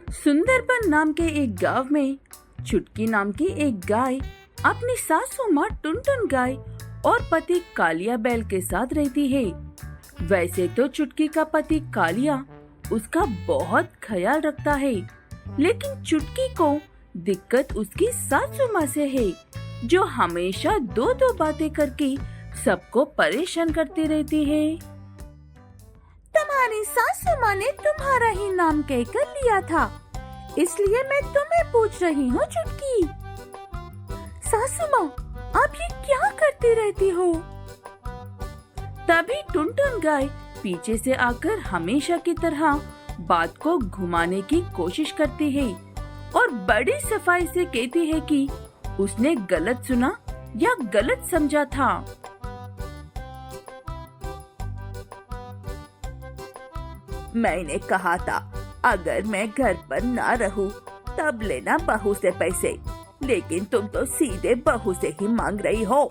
सुंदरबन नाम के एक गांव में चुटकी नाम की एक गाय अपनी सासू माँ टुनटुन गाय और पति कालिया बैल के साथ रहती है। वैसे तो चुटकी का पति कालिया उसका बहुत ख्याल रखता है, लेकिन चुटकी को दिक्कत उसकी सासू माँ से है, जो हमेशा दो दो बातें करके सबको परेशान करती रहती है। तुम्हारी सासू माँ ने तुम्हारा ही नाम कहकर लिया था, इसलिए मैं तुम्हें पूछ रही हूँ चुटकी। सासू माँ, आप ये क्या करती रहती हो? तभी टुनटुन गाय पीछे से आकर हमेशा की तरह बात को घुमाने की कोशिश करती है और बड़ी सफाई से कहती है कि उसने गलत सुना या गलत समझा था। मैंने कहा था अगर मैं घर पर ना रहूं तब लेना बहू से पैसे, लेकिन तुम तो सीधे बहू से ही मांग रही हो।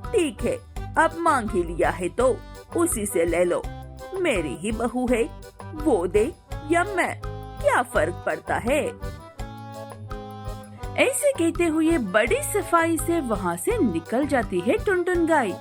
ठीक है, अब मांग ही लिया है तो उसी से ले लो। मेरी ही बहू है, वो दे या मैं, क्या फर्क पड़ता है। ऐसे कहते हुए बड़ी सफाई से वहाँ से निकल जाती है टुनटुन गाय।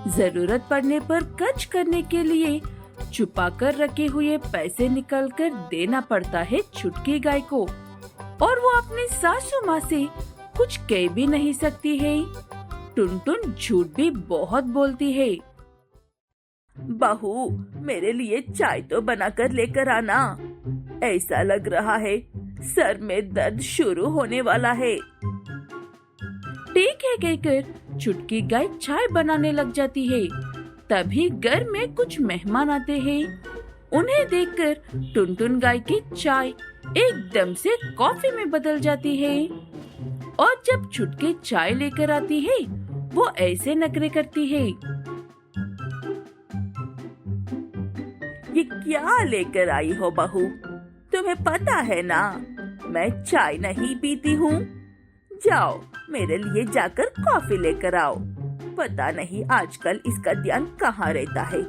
जरूरत पड़ने पर कच करने के लिए छुपा कर रखे हुए पैसे निकल कर देना पड़ता है चुटकी गाय को, और वो अपनी सासू माँ से कुछ कह भी नहीं सकती है। टुनटुन झूठ भी बहुत बोलती है। बहू, मेरे लिए चाय तो बनाकर लेकर आना। ऐसा लग रहा है सर में दर्द शुरू होने वाला है। ठीक है कहकर चुटकी गाय चाय बनाने लग जाती है। तभी घर में कुछ मेहमान आते हैं। उन्हें देखकर टुनटुन गाय की चाय एकदम से कॉफी में बदल जाती है, और जब चुटकी चाय लेकर आती है वो ऐसे नखरे करती है। ये क्या लेकर आई हो बहू? तुम्हें पता है ना मैं चाय नहीं पीती हूँ। जाओ मेरे लिए जाकर कॉफी लेकर आओ। पता नहीं आजकल इसका ध्यान कहाँ रहता है।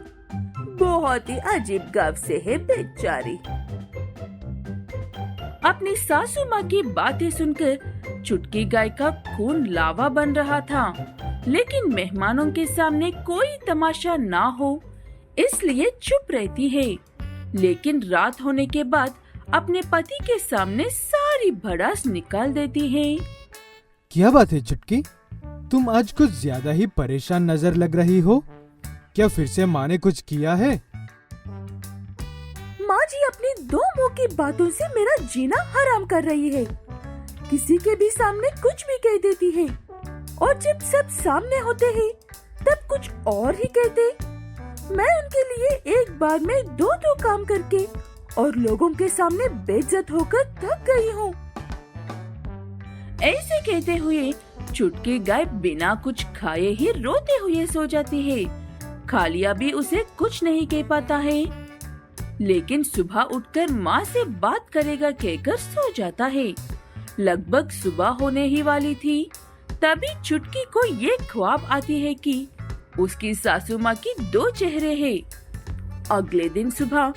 बहुत ही अजीब गाँव से है बेचारी। अपनी सासू माँ की बातें सुनकर चुटकी गाय का खून लावा बन रहा था, लेकिन मेहमानों के सामने कोई तमाशा ना हो इसलिए चुप रहती है। लेकिन रात होने के बाद अपने पति के सामने सारी भड़ास निकाल देती है। क्या बात है चुटकी, तुम आज कुछ ज्यादा ही परेशान नजर लग रही हो। क्या फिर से माँ ने कुछ किया है? माँ जी अपनी दो मुंह की बातों से मेरा जीना हराम कर रही है। किसी के भी सामने कुछ भी कह देती है, और जब सब सामने होते हैं तब कुछ और ही कहते। मैं उनके लिए एक बार में दो दो काम करके और लोगों के सामने बेइज्जत होकर थक गई हूँ। ऐसे कहते हुए चुटकी गाय बिना कुछ खाए ही रोते हुए सो जाती है। कालिया भी उसे कुछ नहीं कह पाता है, लेकिन सुबह उठकर माँ से बात करेगा कहकर सो जाता है। लगभग सुबह होने ही वाली थी, तभी चुटकी को ये ख्वाब आती है कि उसकी सासू माँ की दो चेहरे हैं। अगले दिन सुबह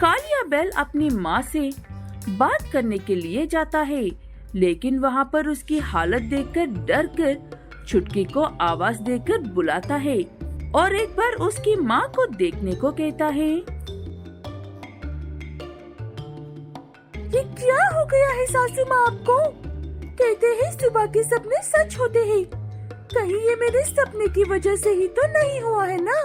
कालिया बैल अपनी माँ से बात करने के लिए जाता है, लेकिन वहाँ पर उसकी हालत देखकर डर कर चुटकी को आवाज देकर बुलाता है और एक बार उसकी माँ को देखने को कहता है। ये क्या हो गया है सासू माँ आपको? कहते हैं सुबह के सपने सच होते हैं। कहीं ये मेरे सपने की वजह से ही तो नहीं हुआ है ना?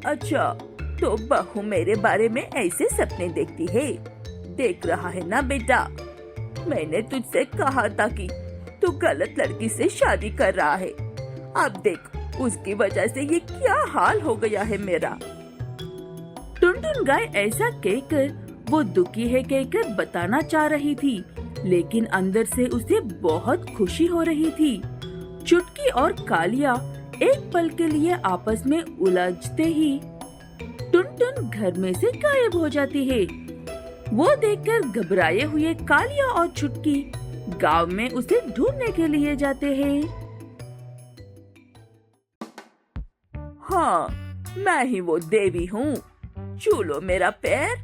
अच्छा, तो बहू मेरे बारे में ऐसे सपने देखती है। देख रहा है ना बेटा, मैंने तुझसे कहा था कि तू गलत लड़की से शादी कर रहा है। अब देख उसकी वजह से ये क्या हाल हो गया है मेरा। टुनटुन गाय ऐसा कहकर वो दुखी है कहकर बताना चाह रही थी, लेकिन अंदर से उसे बहुत खुशी हो रही थी। चुटकी और कालिया एक पल के लिए आपस में उलझते ही टुनटुन घर में से गायब हो जाती है। वो देखकर घबराए हुए कालिया और चुटकी गांव में उसे ढूंढने के लिए जाते हैं। हाँ, मैं ही वो देवी हूँ। छू लो मेरा पैर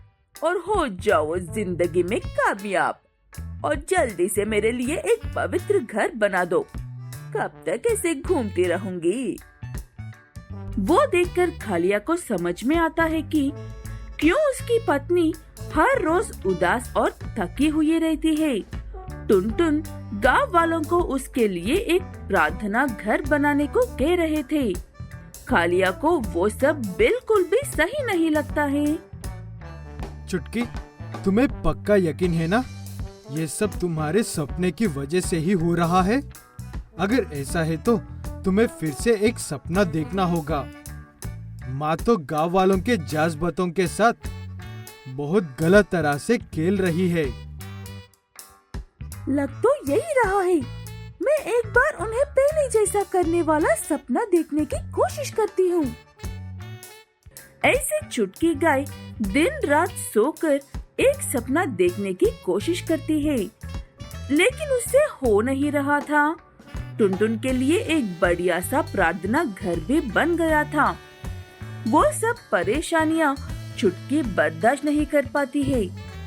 और हो जाओ जिंदगी में कामयाब, और जल्दी से मेरे लिए एक पवित्र घर बना दो। कब तक ऐसे घूमती रहूंगी। वो देखकर खालिया को समझ में आता है कि क्यों उसकी पत्नी हर रोज उदास और थकी हुई रहती है। टुनटुन गांव वालों को उसके लिए एक प्रार्थना घर बनाने को कह रहे थे। खालिया को वो सब बिल्कुल भी सही नहीं लगता है। चुटकी, तुम्हें पक्का यकीन है ना, ये सब तुम्हारे सपने की वजह से ही हो रहा है? अगर ऐसा है तो तुम्हें फिर से एक सपना देखना होगा। माँ तो गांव वालों के जज्बातों के साथ बहुत गलत तरह से खेल रही है। लग तो यही रहा है। मैं एक बार उन्हें पहले जैसा करने वाला सपना देखने की कोशिश करती हूँ। ऐसे चुटकी गाय दिन रात सोकर एक सपना देखने की कोशिश करती है, लेकिन उससे हो नहीं रहा था। टुनटुन के लिए एक बढ़िया सा प्रार्थना घर भी बन गया था। वो सब परेशानियाँ चुटकी बर्दाश्त नहीं कर पाती है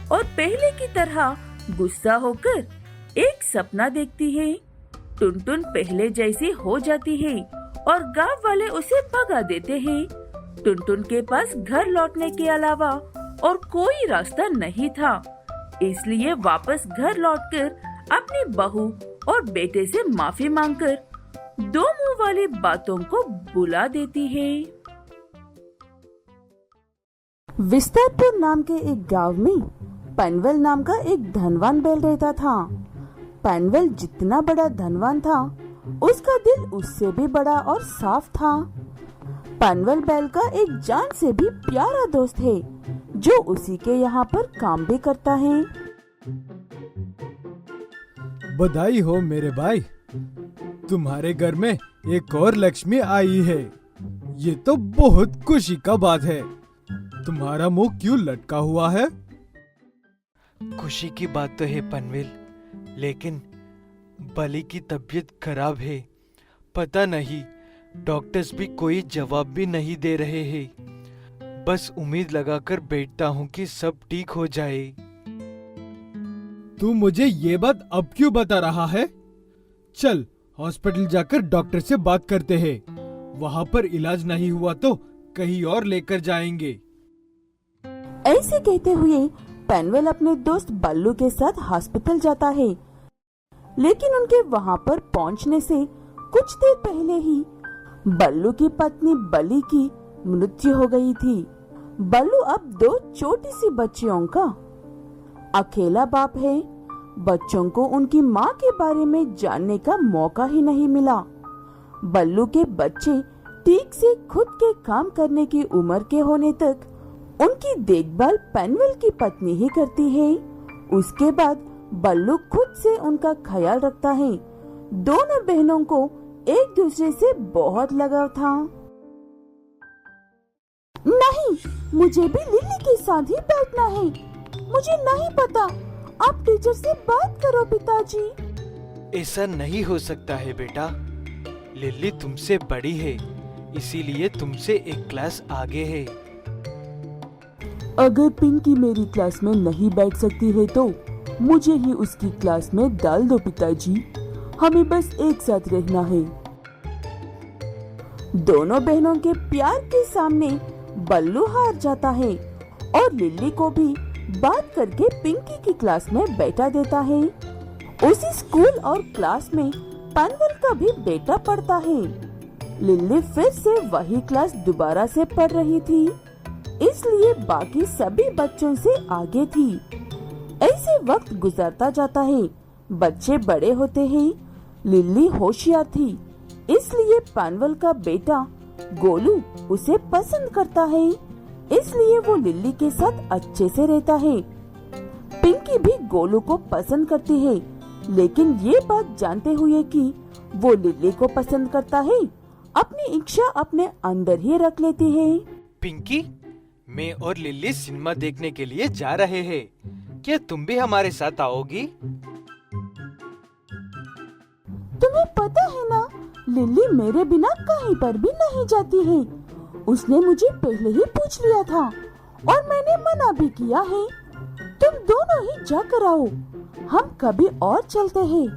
और पहले की तरह गुस्सा होकर एक सपना देखती है। टुनटुन पहले जैसी हो जाती है और गांव वाले उसे भगा देते हैं। टुनटुन के पास घर लौटने के अलावा और कोई रास्ता नहीं था, इसलिए वापस घर लौटकर अपनी बहू और बेटे से माफी मांगकर दो मुंह वाली बातों को बुला देती है। विस्तारपुर नाम के एक गांव में पनवल नाम का एक धनवान बैल रहता था। पनवल जितना बड़ा धनवान था, उसका दिल उससे भी बड़ा और साफ था। पनवल बैल का एक जान से भी प्यारा दोस्त है, जो उसी के यहाँ पर काम भी करता है। बधाई हो मेरे भाई, तुम्हारे घर में एक और लक्ष्मी आई है। ये तो बहुत खुशी का बात है। तुम्हारा मुंह क्यों लटका हुआ है? खुशी की बात तो है पनवेल, लेकिन बली की तबीयत खराब है। पता नहीं, डॉक्टर्स भी कोई जवाब भी नहीं दे रहे हैं। बस उम्मीद लगाकर बैठता हूँ कि सब ठीक हो जाए। तू मुझे ये बात अब क्यों बता रहा है? चल हॉस्पिटल जाकर डॉक्टर से बात करते हैं। वहाँ पर इलाज नहीं हुआ तो कहीं और लेकर जाएंगे। ऐसे कहते हुए पनवेल अपने दोस्त बल्लू के साथ हॉस्पिटल जाता है, लेकिन उनके वहाँ पर पहुँचने से कुछ देर पहले ही बल्लू की पत्नी बली की मृत्यु हो गई थी। बल्लू अब दो छोटी सी बच्चियों का अकेला बाप है। बच्चों को उनकी माँ के बारे में जानने का मौका ही नहीं मिला। बल्लू के बच्चे ठीक से खुद के काम करने की उम्र के होने तक उनकी देखभाल पनवेल की पत्नी ही करती है। उसके बाद बल्लू खुद से उनका ख्याल रखता है। दोनों बहनों को एक दूसरे से बहुत लगाव था। नहीं, मुझे भी लिली के साथ ही बैठना है। मुझे नहीं पता, आप टीचर से बात करो पिताजी। ऐसा नहीं हो सकता है बेटा, लिली तुमसे बड़ी है, इसीलिए तुमसे एक क्लास आगे है। अगर पिंकी मेरी क्लास में नहीं बैठ सकती है तो मुझे ही उसकी क्लास में डाल दो पिताजी। हमें बस एक साथ रहना है। दोनों बहनों के प्यार के सामने बल्लू हार जाता है और लिली को भी बात करके पिंकी की क्लास में बैठा देता है। उसी स्कूल और क्लास में पनवेल का भी बेटा पढ़ता है। लिली फिर से वही क्लास दोबारा से पढ़ रही थी, इसलिए बाकी सभी बच्चों से आगे थी। ऐसे वक्त गुजरता जाता है, बच्चे बड़े होते हैं। लिली होशियार थी, इसलिए पनवेल का बेटा गोलू उसे पसंद करता है, इसलिए वो लिली के साथ अच्छे से रहता है। पिंकी भी गोलू को पसंद करती है, लेकिन ये बात जानते हुए कि वो लिली को पसंद करता है, अपनी इच्छा अपने अंदर ही रख लेती है। पिंकी, मैं और लिली सिनेमा देखने के लिए जा रहे हैं। क्या तुम भी हमारे साथ आओगी? तुम्हें पता है ना, लिली मेरे बिना कहीं पर भी नहीं जाती है। उसने मुझे पहले ही पूछ लिया था और मैंने मना भी किया है। तुम दोनों ही जाकर आओ, हम कभी और चलते हैं।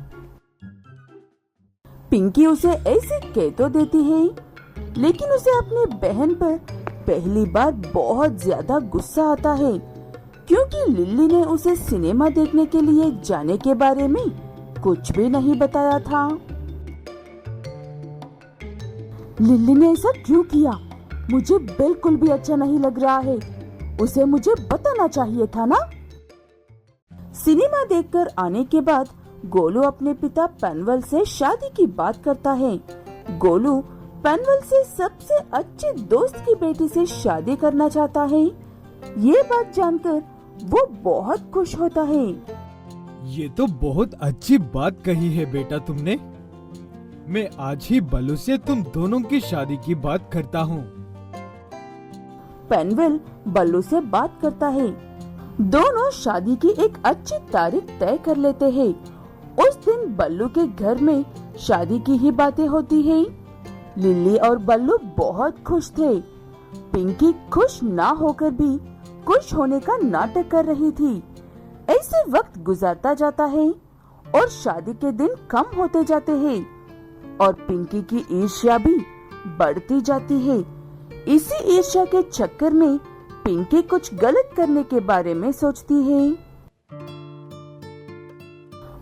पिंकी उसे ऐसे कह तो देती है, लेकिन उसे अपनी बहन पर पहली बार बहुत ज्यादा गुस्सा आता है, क्योंकि लिल्ली ने उसे सिनेमा देखने के लिए जाने के बारे में कुछ भी नहीं बताया था। लिल्ली ने ऐसा क्यों किया? मुझे बिल्कुल भी अच्छा नहीं लग रहा है। उसे मुझे बताना चाहिए था ना। सिनेमा देखकर आने के बाद गोलू अपने पिता पेनवल से शादी की बात करता है। गोलू पेनवल से सबसे अच्छे दोस्त की बेटी से शादी करना चाहता है। ये बात जानकर वो बहुत खुश होता है। ये तो बहुत अच्छी बात कही है बेटा तुमने। मैं आज ही बल्लू से तुम दोनों की शादी की बात करता हूँ। पेनवल बल्लू से बात करता है। दोनों शादी की एक अच्छी तारीख तय कर लेते हैं। उस दिन बल्लू के घर में शादी की ही बातें होती है। लिल्ली और बल्लू बहुत खुश थे। पिंकी खुश ना होकर भी खुश होने का नाटक कर रही थी। ऐसे वक्त गुजरता जाता है और शादी के दिन कम होते जाते हैं और पिंकी की ईर्ष्या भी बढ़ती जाती है। इसी ईर्ष्या के चक्कर में पिंकी कुछ गलत करने के बारे में सोचती है।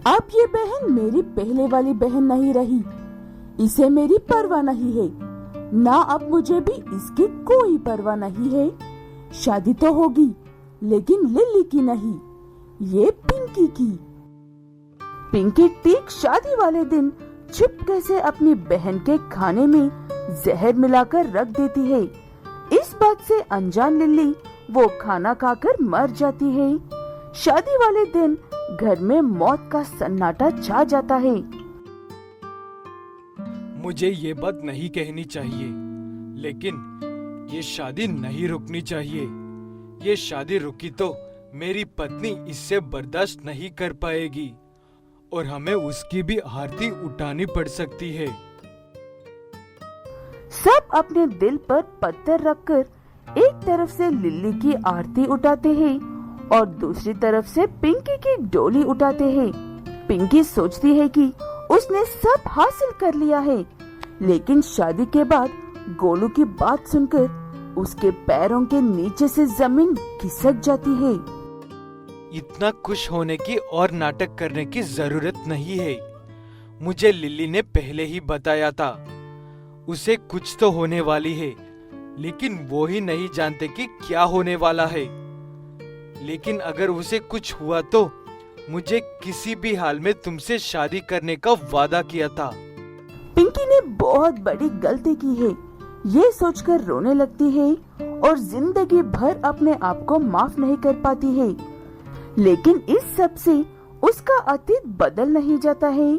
अब ये बहन मेरी पहले वाली बहन नहीं रही। इसे मेरी परवाह नहीं है, ना अब मुझे भी इसकी कोई परवाह नहीं है। शादी तो होगी, लेकिन लिल्ली की नहीं, ये पिंकी की। पिंकी ठीक शादी वाले दिन चुपके से अपनी बहन के खाने में जहर मिलाकर रख देती है। इस बात से अनजान लिल्ली वो खाना खाकर मर जाती है। शादी वाले दिन घर में मौत का सन्नाटा छा जाता है। मुझे ये बात नहीं कहनी चाहिए, लेकिन ये शादी नहीं रुकनी चाहिए। ये शादी रुकी तो मेरी पत्नी इससे बर्दाश्त नहीं कर पाएगी और हमें उसकी भी आरती उठानी पड़ सकती है। सब अपने दिल पर पत्थर रखकर एक तरफ से लिल्ली की आरती उठाते हैं और दूसरी तरफ से पिंकी की डोली उठाते हैं। पिंकी सोचती है कि उसने सब हासिल कर लिया है, लेकिन शादी के बाद गोलू की बात सुनकर उसके पैरों के नीचे से जमीन खिसक जाती है। इतना खुश होने की और नाटक करने की जरूरत नहीं है। मुझे लिल्ली ने पहले ही बताया था, उसे कुछ तो होने वाली है, लेकिन वो ही नहीं जानते कि क्या होने वाला है। लेकिन अगर उसे कुछ हुआ तो मुझे किसी भी हाल में तुमसे शादी करने का वादा किया था। पिंकी ने बहुत बड़ी गलती की है, ये सोचकर रोने लगती है और जिंदगी भर अपने आप को माफ नहीं कर पाती है। लेकिन इस सब से उसका अतीत बदल नहीं जाता है।